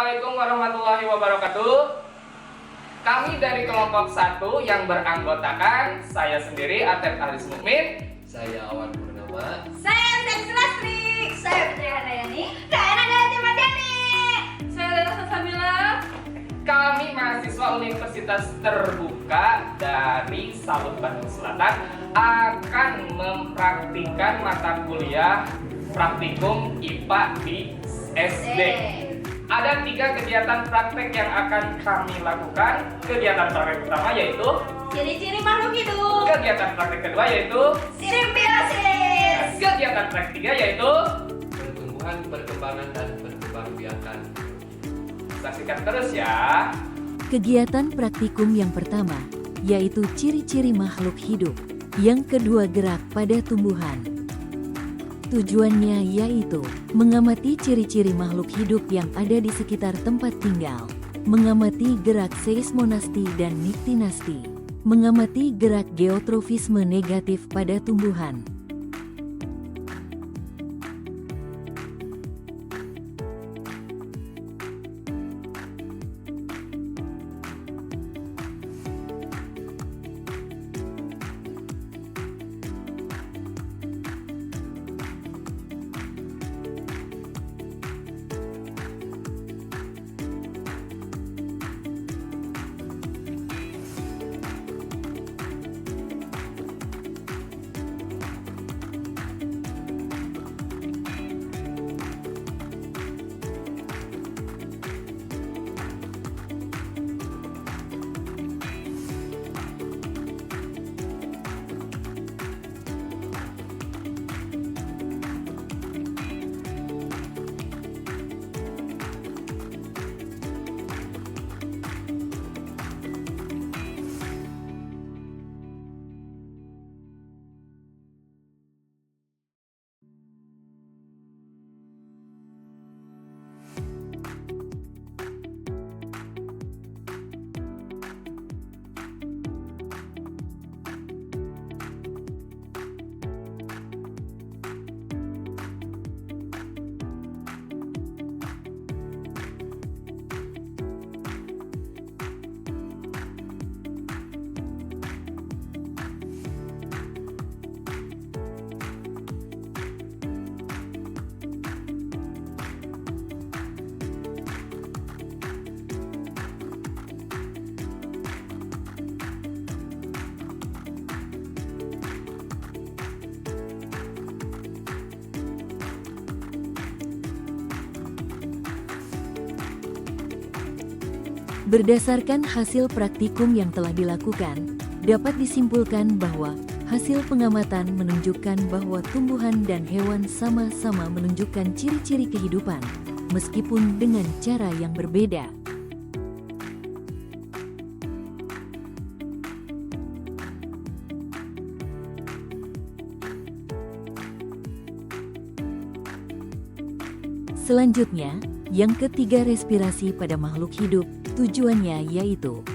Assalamualaikum warahmatullahi wabarakatuh. Kami dari kelompok 1 yang beranggotakan saya sendiri Atep Aris Mukmin, Saya Awan Purnama. Saya Rizky Lastri. Saya Putri Handayani. Dan ada Timadiani. Saya Lena Sabila. kami mahasiswa Universitas Terbuka dari Salut Bandung Selatan akan mempraktikkan mata kuliah praktikum IPA di SD. Ada 3 kegiatan praktek yang akan kami lakukan. Kegiatan praktek pertama yaitu Ciri-ciri makhluk hidup. kegiatan praktek kedua yaitu Simbiosis. kegiatan praktek 3 yaitu Pertumbuhan, perkembangan, dan perkembangbiakan. saksikan terus ya. Kegiatan praktikum yang pertama, yaitu ciri-ciri makhluk hidup. Yang kedua, gerak pada tumbuhan. Tujuannya yaitu mengamati ciri-ciri makhluk hidup yang ada di sekitar tempat tinggal, mengamati gerak seismonasti dan niktinasti, mengamati gerak geotrofisme negatif pada tumbuhan. Berdasarkan hasil praktikum yang telah dilakukan, dapat disimpulkan bahwa hasil pengamatan menunjukkan bahwa tumbuhan dan hewan sama-sama menunjukkan ciri-ciri kehidupan, meskipun dengan cara yang berbeda. Selanjutnya, yang ketiga, respirasi pada makhluk hidup. Tujuannya yaitu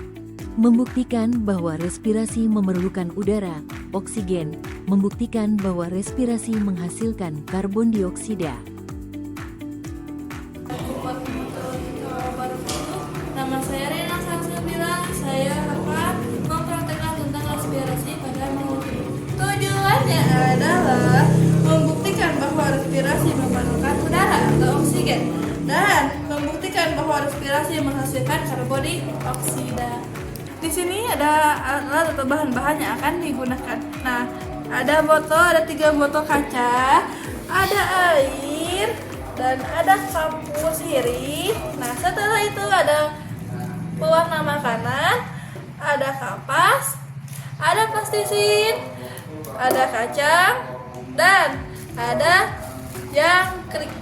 membuktikan bahwa respirasi memerlukan udara, oksigen, membuktikan bahwa respirasi menghasilkan karbon dioksida. Nama saya Rina Sabila. Saya akan mempraktekkan tentang respirasi pada makhluk hidup. Tujuannya adalah membuktikan bahwa respirasi memerlukan udara atau oksigen dan membuktikan bahwa respirasi menghasilkan karbon dioksida. Di sini ada alat atau bahan-bahan yang akan digunakan. Nah, ada 3 botol kaca, ada air, dan ada kapur sirih. Nah, setelah itu ada pewarna makanan, ada kapas, ada plastisin, ada kacang, dan ada jangkrik.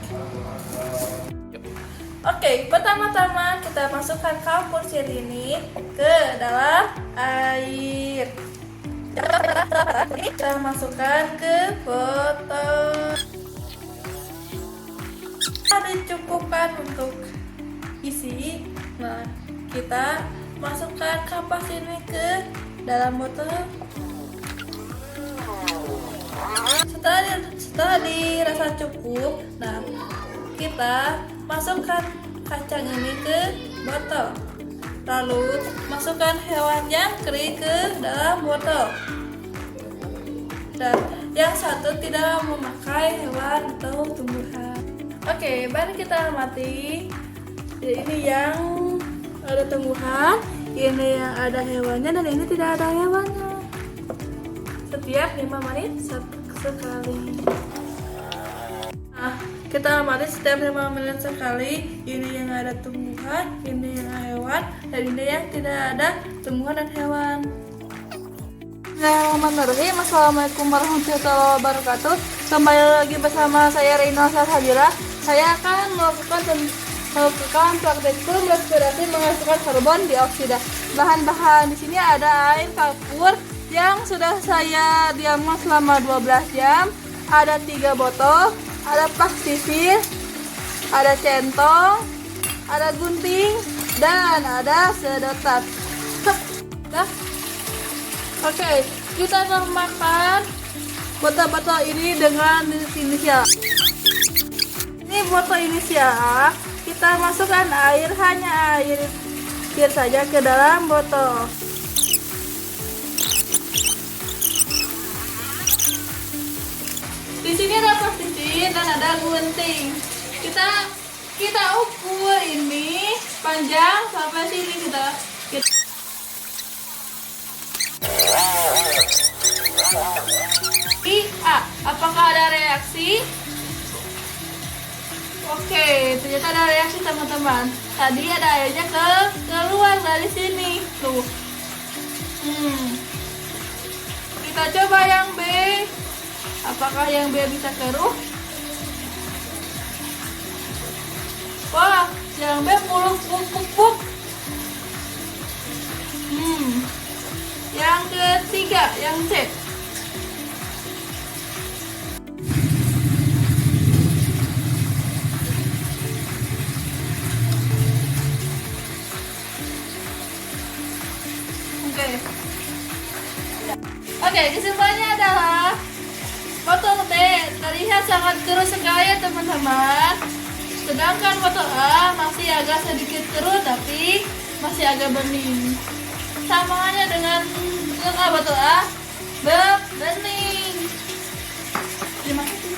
Oke, pertama-tama kita masukkan kapur sirih ini ke dalam air. Kita masukkan ke botol. Dicukupkan untuk isi. Nah, kita masukkan kapas ini ke dalam botol. Setelah dirasa cukup, nah kita masukkan kacang ini ke botol. Lalu masukkan hewan yang kering ke dalam botol. Dan yang satu tidak memakai hewan atau tumbuhan. Oke, mari kita amati. Ini yang ada tumbuhan, ini yang ada hewannya, dan ini tidak ada hewannya. Setiap 5 menit sekali. Nah, kita amati setiap 5 menit sekali. Ini yang ada tumbuhan, ini yang hewan, dan ini yang tidak ada tumbuhan dan hewan. Bismillahirrahmanirrahim. Assalamualaikum warahmatullahi wabarakatuh. Kembali lagi bersama saya Reina Salsabila. Saya akan melakukan praktikum respirasi menghasilkan karbon dioksida. Bahan-bahan di sini ada air kapur yang sudah saya diamkan selama 12 jam. Ada 3 botol, ada pastisir, ada centong, ada gunting, dan ada sedotan. Oke, kita memakan botol-botol ini dengan inisial. Ini botol inisial A. Kita masukkan hanya air saja ke dalam botol. Di sini ada pastisir dan ada gunting. Kita ukur ini panjang sampai sini kita. A, apakah ada reaksi? Oke, ternyata ada reaksi teman-teman. Tadi ada airnya keluar dari sini, tuh. Kita coba yang B. Apakah yang B bisa keruh? Wah, yang B muluk-muluk. Yang ketiga, yang C. Oke, kesimpulannya adalah botol T terlihat sangat keruh sekali ya teman-teman. Sedangkan botol A masih agak sedikit keruh tapi masih agak bening. Samaannya dengan botol A bening. Terima kasih.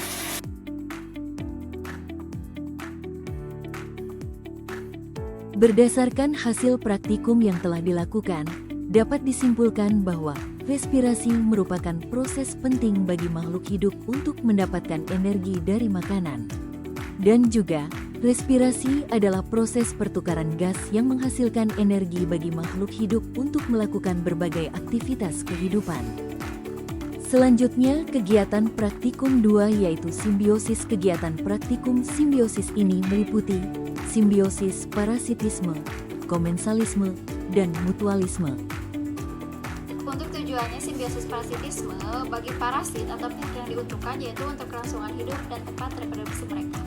Berdasarkan hasil praktikum yang telah dilakukan, dapat disimpulkan bahwa respirasi merupakan proses penting bagi makhluk hidup untuk mendapatkan energi dari makanan. Dan juga, respirasi adalah proses pertukaran gas yang menghasilkan energi bagi makhluk hidup untuk melakukan berbagai aktivitas kehidupan. Selanjutnya, kegiatan praktikum 2 yaitu simbiosis. Kegiatan praktikum simbiosis ini meliputi simbiosis parasitisme, komensalisme, dan mutualisme. Untuk tujuannya simbiosis parasitisme bagi parasit atau pihak yang diuntungkan yaitu untuk kelangsungan hidup dan tempat reproduksi mereka.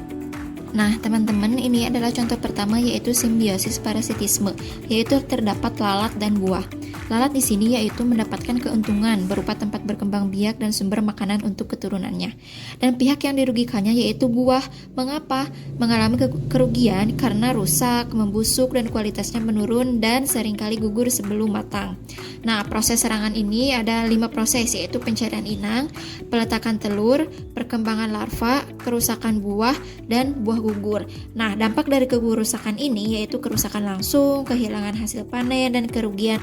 Nah, teman-teman, ini adalah contoh pertama yaitu simbiosis parasitisme, yaitu terdapat lalat dan buah. Lalat di sini yaitu mendapatkan keuntungan berupa tempat berkembang biak dan sumber makanan untuk keturunannya. Dan pihak yang dirugikannya yaitu buah. Mengapa? Mengalami kerugian karena rusak, membusuk, dan kualitasnya menurun dan seringkali gugur sebelum matang. Nah, proses serangan ini ada 5 proses yaitu pencarian inang, peletakan telur, perkembangan larva, kerusakan buah, dan buah gugur. Nah, dampak dari kerusakan ini yaitu kerusakan langsung, kehilangan hasil panen, dan kerugian.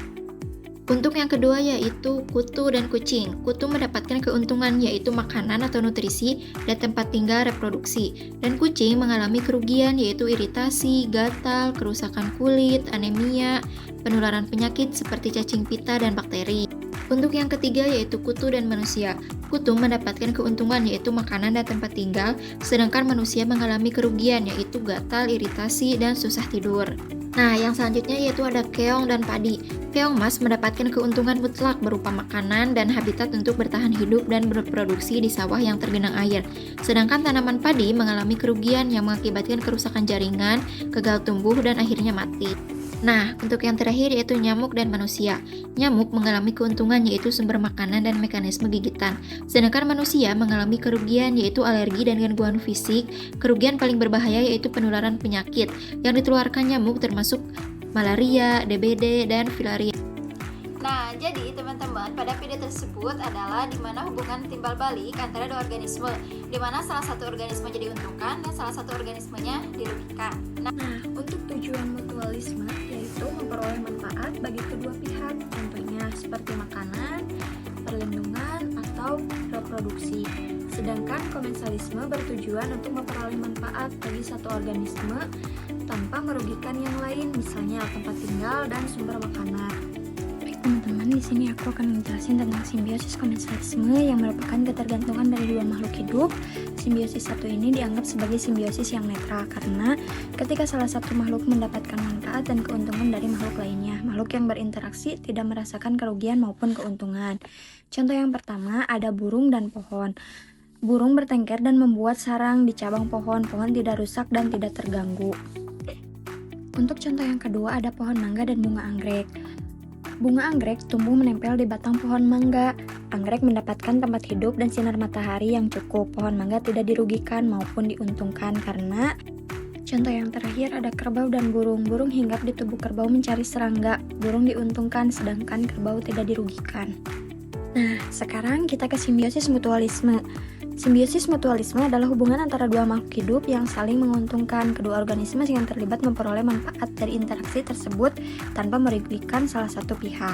Untuk yang kedua yaitu kutu dan kucing. Kutu mendapatkan keuntungan yaitu makanan atau nutrisi dan tempat tinggal reproduksi. Dan kucing mengalami kerugian yaitu iritasi, gatal, kerusakan kulit, anemia, penularan penyakit seperti cacing pita dan bakteri. Untuk yang ketiga yaitu kutu dan manusia. Kutu mendapatkan keuntungan yaitu makanan dan tempat tinggal, sedangkan manusia mengalami kerugian yaitu gatal, iritasi, dan susah tidur. Nah, yang selanjutnya yaitu ada keong dan padi. Keong mas mendapatkan keuntungan mutlak berupa makanan dan habitat untuk bertahan hidup dan berproduksi di sawah yang tergenang air. Sedangkan tanaman padi mengalami kerugian yang mengakibatkan kerusakan jaringan, gagal tumbuh, dan akhirnya mati. Nah, untuk yang terakhir yaitu nyamuk dan manusia. Nyamuk mengalami keuntungan yaitu sumber makanan dan mekanisme gigitan. Sedangkan manusia mengalami kerugian yaitu alergi dan gangguan fisik. Kerugian paling berbahaya yaitu penularan penyakit. Yang ditularkan nyamuk termasuk malaria, DBD, dan filaria. Nah, jadi teman-teman, pada video tersebut adalah di mana hubungan timbal balik antara dua organisme, di mana salah satu organisme diuntungkan dan salah satu organismenya dirugikan. Nah, untuk tujuan mutualisme yaitu memperoleh manfaat bagi kedua pihak, contohnya seperti makanan, perlindungan, atau reproduksi. Sedangkan komensalisme bertujuan untuk memperoleh manfaat bagi satu organisme tanpa merugikan yang lain, misalnya tempat tinggal dan sumber makanan. Teman-teman, di sini aku akan menjelaskan tentang simbiosis komensalisme yang merupakan ketergantungan dari dua makhluk hidup. Simbiosis satu ini dianggap sebagai simbiosis yang netral karena ketika salah satu makhluk mendapatkan manfaat dan keuntungan dari makhluk lainnya, makhluk yang berinteraksi tidak merasakan kerugian maupun keuntungan. Contoh yang pertama ada burung dan pohon. Burung bertengker dan membuat sarang di cabang pohon. Pohon tidak rusak dan tidak terganggu. Untuk contoh yang kedua ada pohon mangga dan bunga anggrek. Bunga anggrek tumbuh menempel di batang pohon mangga. Anggrek mendapatkan tempat hidup dan sinar matahari yang cukup. Pohon mangga tidak dirugikan maupun diuntungkan karena contoh yang terakhir ada kerbau dan burung. Burung hinggap di tubuh kerbau mencari serangga. Burung diuntungkan sedangkan kerbau tidak dirugikan. Nah, sekarang kita ke simbiosis mutualisme. Simbiosis mutualisme adalah hubungan antara dua makhluk hidup yang saling menguntungkan. Kedua organisme yang terlibat memperoleh manfaat dari interaksi tersebut tanpa merugikan salah satu pihak.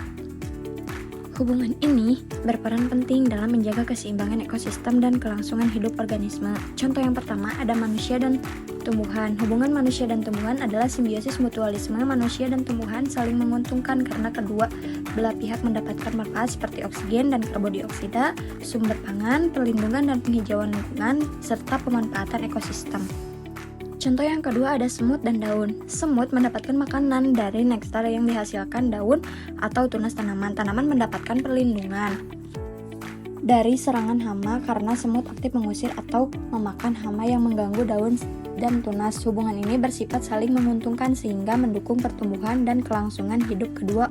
Hubungan ini berperan penting dalam menjaga keseimbangan ekosistem dan kelangsungan hidup organisme. Contoh yang pertama ada manusia dan tumbuhan. Hubungan manusia dan tumbuhan adalah simbiosis mutualisme. Manusia dan tumbuhan saling menguntungkan karena kedua belah pihak mendapatkan manfaat seperti oksigen dan karbodioksida, sumber pangan, perlindungan dan penghijauan lingkungan, serta pemanfaatan ekosistem. Contoh yang kedua ada semut dan daun. Semut mendapatkan makanan dari nektar yang dihasilkan daun atau tunas tanaman. Tanaman mendapatkan perlindungan dari serangan hama karena semut aktif mengusir atau memakan hama yang mengganggu daun dan tunas. Hubungan ini bersifat saling menguntungkan sehingga mendukung pertumbuhan dan kelangsungan hidup kedua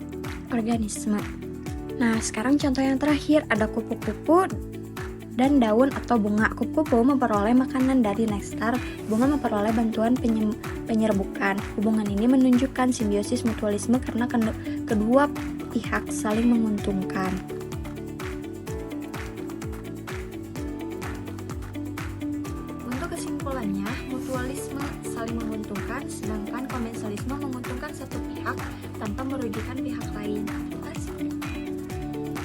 organisme. Nah, sekarang contoh yang terakhir ada kupu-kupu dan daun atau bunga. Kupu-kupu memperoleh makanan dari nektar, bunga memperoleh bantuan penyerbukan. Hubungan ini menunjukkan simbiosis mutualisme karena kedua pihak saling menguntungkan. Untuk kesimpulannya, mutualisme saling menguntungkan, sedangkan komensalisme menguntungkan satu pihak tanpa merugikan pihak lain. Terima kasih.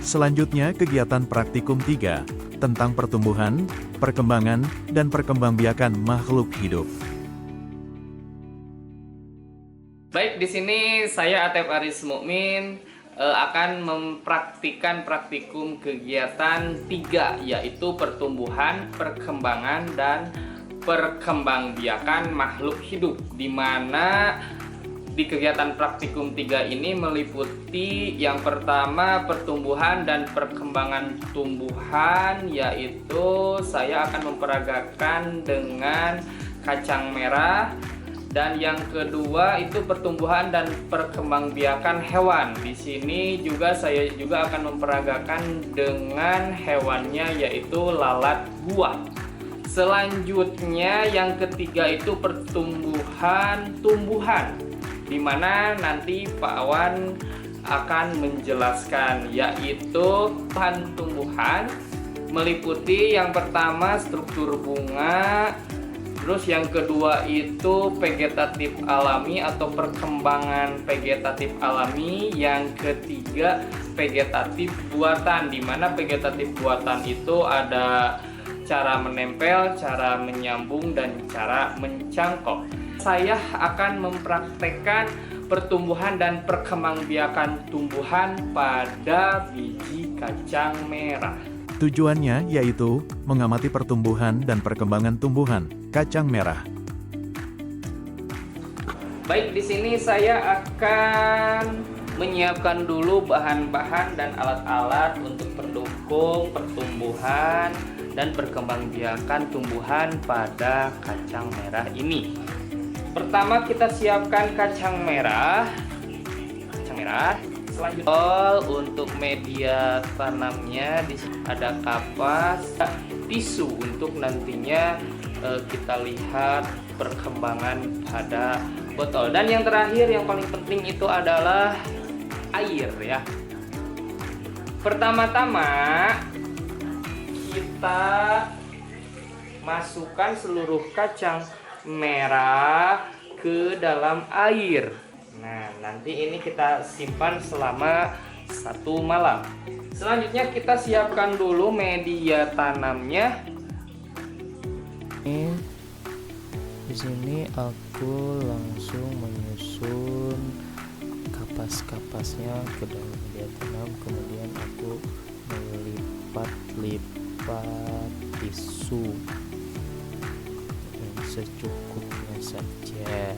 Selanjutnya kegiatan praktikum 3 tentang pertumbuhan, perkembangan, dan perkembangbiakan makhluk hidup. Baik, di sini saya Atep Aris Mukmin akan mempraktikkan praktikum kegiatan 3 yaitu pertumbuhan, perkembangan, dan perkembangbiakan makhluk hidup, di mana di kegiatan praktikum 3 ini meliputi yang pertama pertumbuhan dan perkembangan tumbuhan, yaitu saya akan memperagakan dengan kacang merah, dan yang kedua itu pertumbuhan dan perkembangbiakan hewan. Di sini juga saya juga akan memperagakan dengan hewannya yaitu lalat buah. Selanjutnya yang ketiga itu pertumbuhan tumbuhan, di mana nanti Pak Awan akan menjelaskan, yaitu tumbuhan meliputi yang pertama struktur bunga, terus yang kedua itu vegetatif alami atau perkembangan vegetatif alami, yang ketiga vegetatif buatan, di mana vegetatif buatan itu ada cara menempel, cara menyambung, dan cara mencangkok. Saya akan mempraktekkan pertumbuhan dan perkembangbiakan tumbuhan pada biji kacang merah. Tujuannya yaitu mengamati pertumbuhan dan perkembangan tumbuhan kacang merah. Baik, di sini saya akan menyiapkan dulu bahan-bahan dan alat-alat untuk pendukung pertumbuhan dan perkembangbiakan tumbuhan pada kacang merah ini. Pertama kita siapkan kacang merah. kacang merah. Selanjutnya untuk media tanamnya di sini ada kapas, tisu untuk nantinya kita lihat perkembangan pada botol. Dan yang terakhir yang paling penting itu adalah air ya. Pertama-tama kita masukkan seluruh kacang merah ke dalam air. Nah, nanti ini kita simpan selama 1 malam. Selanjutnya kita siapkan dulu media tanamnya. Di sini aku langsung menyusun kapas-kapasnya ke dalam media tanam, kemudian aku melipat-lipat tisu dan secukupnya saja.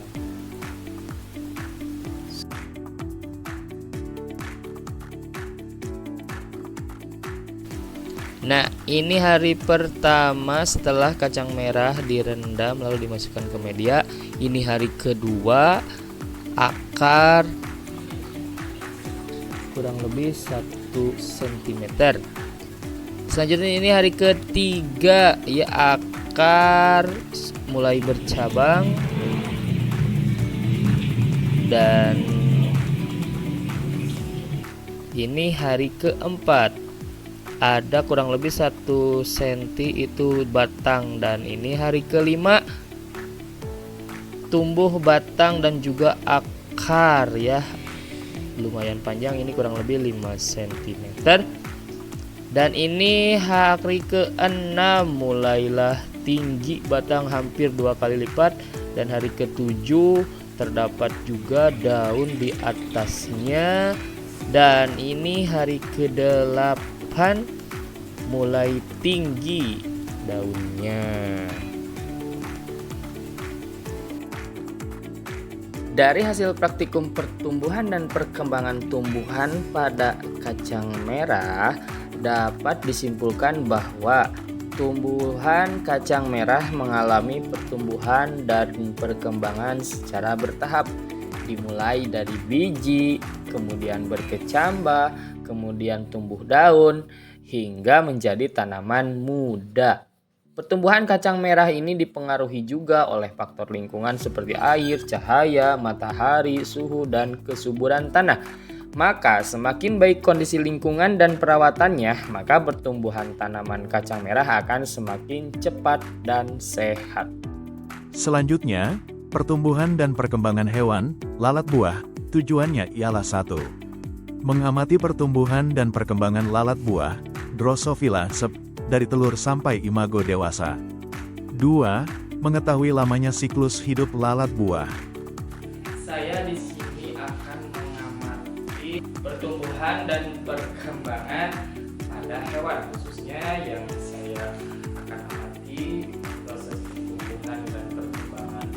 Nah, ini hari pertama setelah kacang merah direndam lalu dimasukkan ke media. Ini hari kedua, akar kurang lebih 1 cm. Selanjutnya ini hari ketiga, ya, akar mulai bercabang dan ini hari keempat. Ada kurang lebih 1 cm itu batang, dan ini hari kelima tumbuh batang dan juga akar ya, lumayan panjang, ini kurang lebih 5 cm. Dan ini hari ke-6 mulailah tinggi batang hampir 2 kali lipat, dan hari ke-7 terdapat juga daun di atasnya, dan ini hari ke-8 mulai tinggi daunnya. Dari hasil praktikum pertumbuhan dan perkembangan tumbuhan pada kacang merah dapat disimpulkan bahwa tumbuhan kacang merah mengalami pertumbuhan dan perkembangan secara bertahap, dimulai dari biji, kemudian berkecambah, kemudian tumbuh daun, hingga menjadi tanaman muda. Pertumbuhan kacang merah ini dipengaruhi juga oleh faktor lingkungan seperti air, cahaya, matahari, suhu, dan kesuburan tanah. Maka semakin baik kondisi lingkungan dan perawatannya, maka pertumbuhan tanaman kacang merah akan semakin cepat dan sehat. Selanjutnya, pertumbuhan dan perkembangan hewan, lalat buah, tujuannya ialah 1. Mengamati pertumbuhan dan perkembangan lalat buah, Drosophila sep, dari telur sampai imago dewasa. 2. Mengetahui lamanya siklus hidup lalat buah. Saya di sini akan mengamati pertumbuhan dan perkembangan pada hewan, khususnya yang saya akan amati proses pertumbuhan dan perkembangan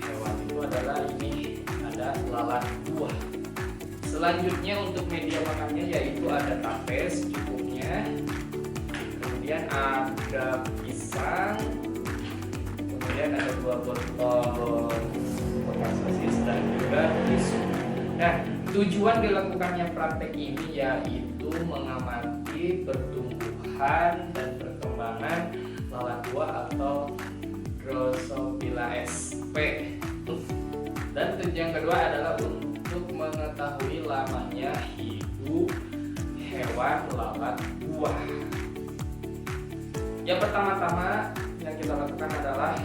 hewan itu adalah ini ada lalat buah. Selanjutnya untuk media makannya yaitu ada tape secukupnya, kemudian ada pisang, kemudian ada 2 botol potas sosis dan juga tisu. Nah, tujuan dilakukannya praktek ini yaitu mengamati pertumbuhan dan perkembangan lalat buah atau Drosophila sp. Dan tujuan kedua adalah untuk mengetahui lamanya hidup hewan lalat buah. Yang pertama-tama yang kita lakukan adalah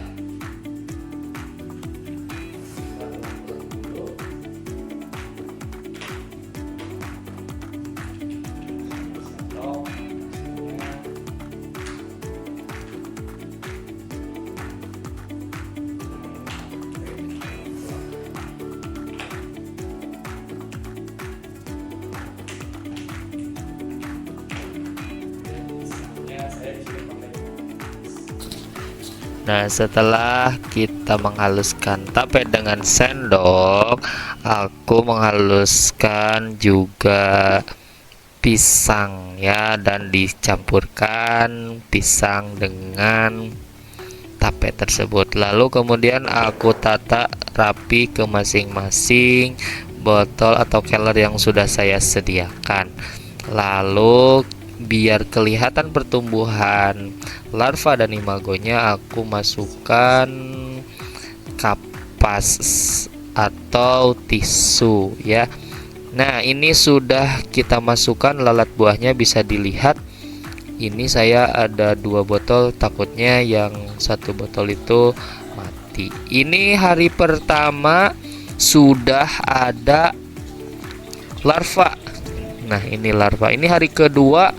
Nah, setelah kita menghaluskan tape dengan sendok, aku menghaluskan juga pisang ya, dan dicampurkan pisang dengan tape tersebut. Lalu kemudian aku tata rapi ke masing-masing botol atau keler yang sudah saya sediakan. Lalu biar kelihatan pertumbuhan larva dan imagonya, aku masukkan kapas atau tisu ya. Nah, ini sudah kita masukkan lalat buahnya, bisa dilihat. Ini saya ada 2 botol, takutnya yang 1 botol itu mati. Ini hari pertama sudah ada larva. Nah, ini larva. Ini hari kedua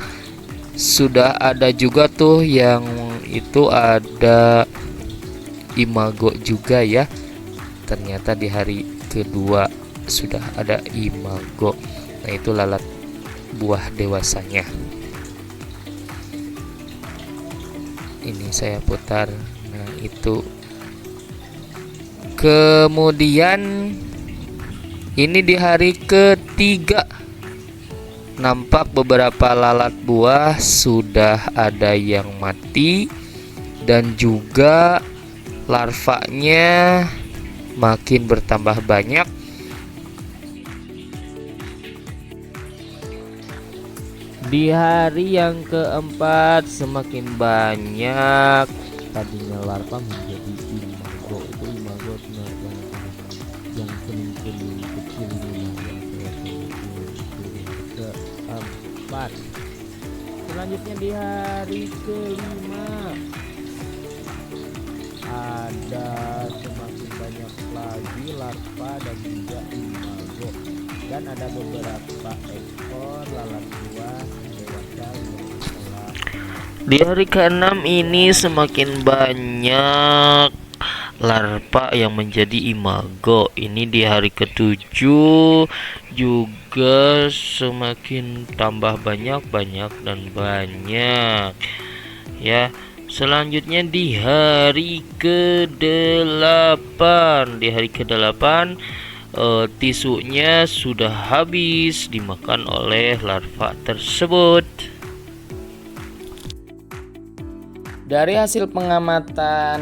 sudah ada juga tuh yang itu ada imago juga ya. Ternyata di hari kedua sudah ada imago. Nah, itu lalat buah dewasanya. Ini saya putar. Nah, itu. Kemudian ini di hari ketiga nampak beberapa lalat buah sudah ada yang mati dan juga larvanya makin bertambah banyak. Di hari yang keempat semakin banyak, tadinya larva menjadi imago. Itu imago yang kuning-kuning kecil ini yang keempat. Selanjutnya di hari kelima ada semakin banyak lagi larva dan juga imago, dan ada beberapa ekor lalat buah dewasa yang telah. Di hari ke-6 ini semakin banyak larva yang menjadi imago. Ini di hari ke-7 juga semakin tambah banyak dan banyak ya. Selanjutnya di hari ke-8, tisunya sudah habis dimakan oleh larva tersebut. Dari hasil pengamatan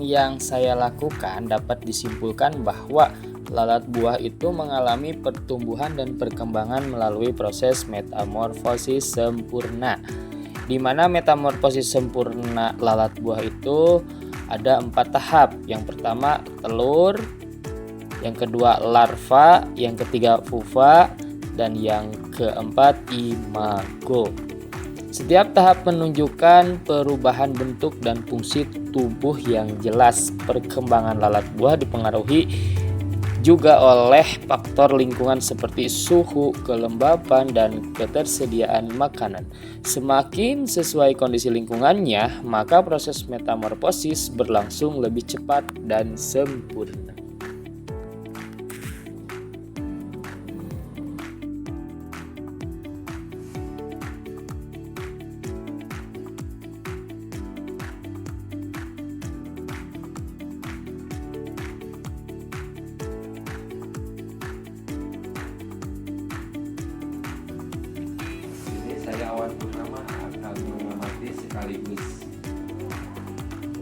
yang saya lakukan, dapat disimpulkan bahwa lalat buah itu mengalami pertumbuhan dan perkembangan melalui proses metamorfosis sempurna, di mana metamorfosis sempurna lalat buah itu ada 4 tahap. Yang pertama telur, yang kedua larva, yang ketiga pupa, dan yang keempat imago. Setiap tahap menunjukkan perubahan bentuk dan fungsi tubuh yang jelas. Perkembangan lalat buah dipengaruhi juga oleh faktor lingkungan seperti suhu, kelembapan, dan ketersediaan makanan. Semakin sesuai kondisi lingkungannya, maka proses metamorfosis berlangsung lebih cepat dan sempurna. Saya Awan Purnama akan mengamati sekaligus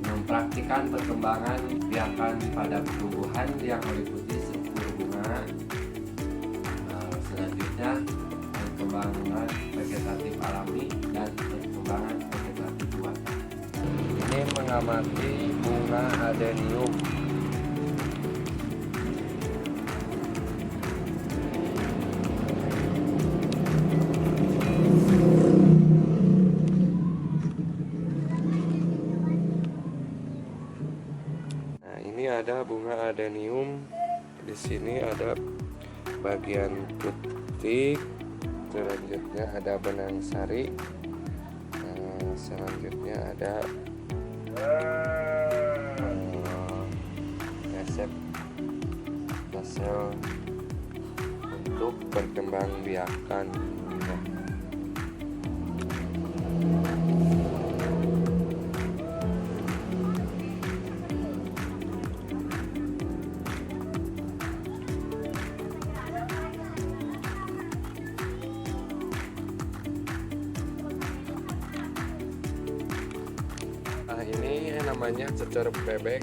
mempraktikkan perkembangan biakan pada tumbuhan yang meliputi struktur bunga. Selanjutnya perkembangan vegetatif alami dan perkembangan vegetatif buatan. Ini mengamati bunga adenium. Ada bunga adenium, di sini ada bagian putih, selanjutnya ada benang sari, selanjutnya ada resep hasil untuk berkembang biakan. Ini namanya cecer bebek,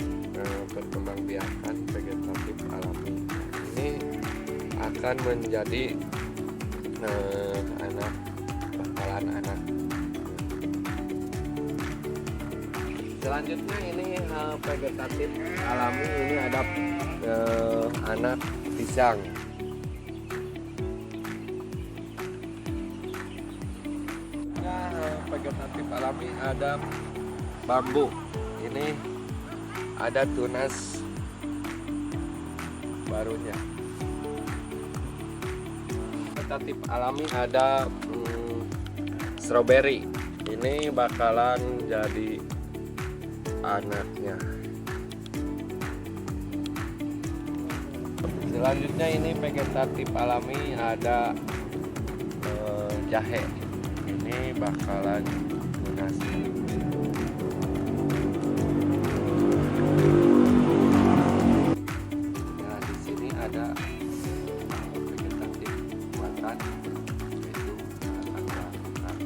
perkembang biakan vegetatif alami. Ini akan menjadi bakalan anak. Selanjutnya ini vegetatif alami, ini ada anak pisang. Vegetatif alami ada bambu, ini ada tunas barunya. Vegetatif alami ada strawberry, ini bakalan jadi anaknya. Selanjutnya ini vegetatif alami ada jahe, ini bakalan tunas. Nah, di sini ada vegetatif buatan, yaitu akan melakukan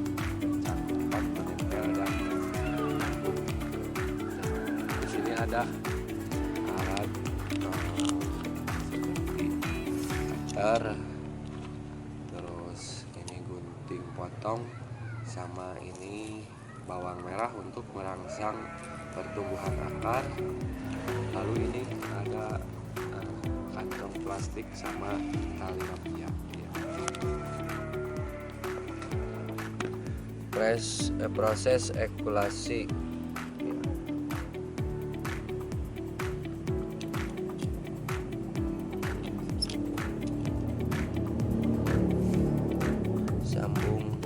cakupan menempel dan di sini ada alat seperti cutter, terus ini gunting potong, sama ini bawang merah untuk merangsang pertumbuhan akar. Lalu ini ada kantong plastik sama tali rapiak. Proses ekulasi. Sambung.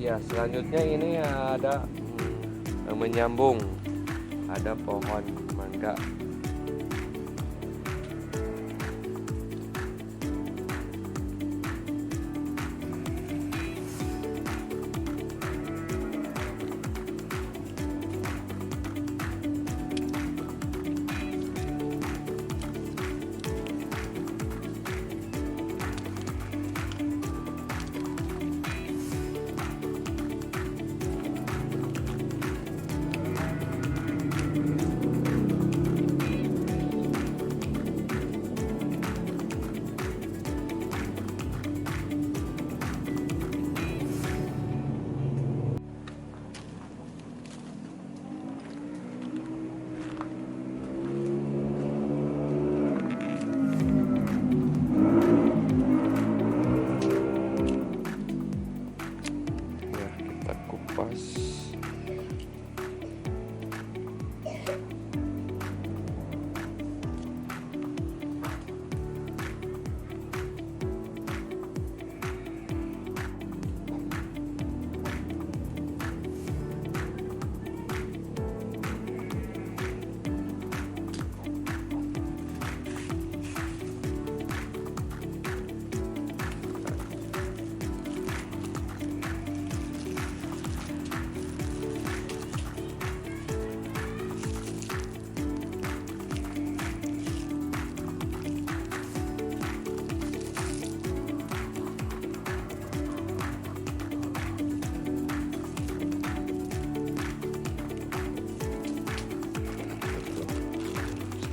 Ya, selanjutnya ini ada menyambung, ada pohon mangga.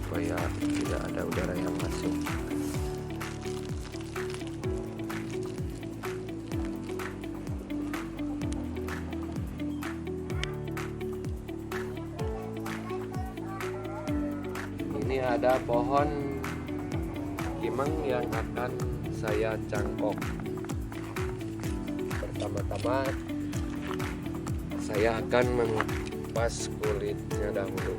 Supaya tidak ada udara yang masuk. Ini ada pohon kimeng yang akan saya cangkok. Pertama-tama saya akan kupas kulitnya dahulu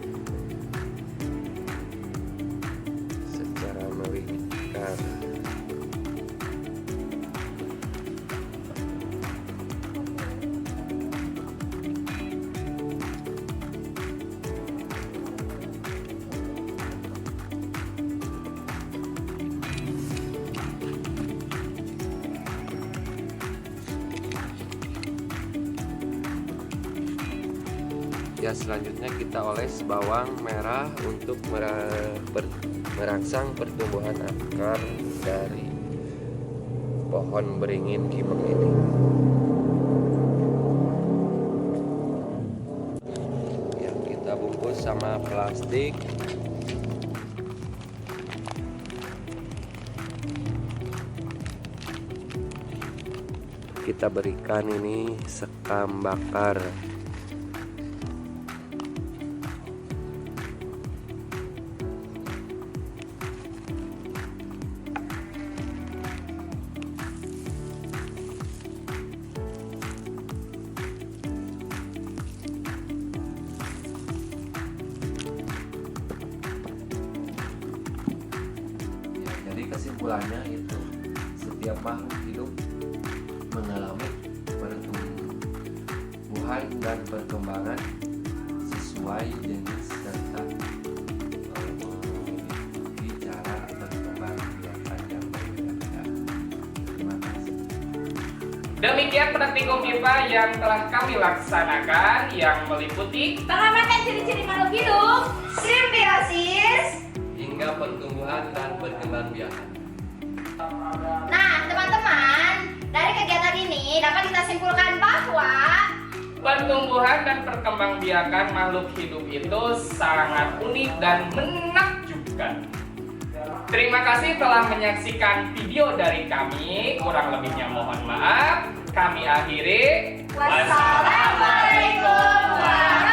secara melingkar. Ya, selanjutnya kita oles bawang merah untuk merangsang pertumbuhan akar dari pohon beringin kimeng ini. Ya, kita bungkus sama plastik. Kita berikan ini sekam bakar. Jadi kesimpulannya itu setiap makhluk hidup mengalami pertumbuhan dan perkembangan sesuai jenis serta memiliki cara berkembang biakan yang berbeda-beda. Terima kasih. Demikian praktikum IPA yang telah kami laksanakan yang meliputi pengamatan ciri-ciri makhluk hidup, simbiosis. Hingga pertumbuhan dan perkembangbiakan. Nah, teman-teman, dari kegiatan ini dapat kita simpulkan bahwa pertumbuhan dan perkembangbiakan makhluk hidup itu sangat unik dan menakjubkan. Terima kasih telah menyaksikan video dari kami. Kurang lebihnya mohon maaf. Kami akhiri. wassalamualaikum warahmatullahi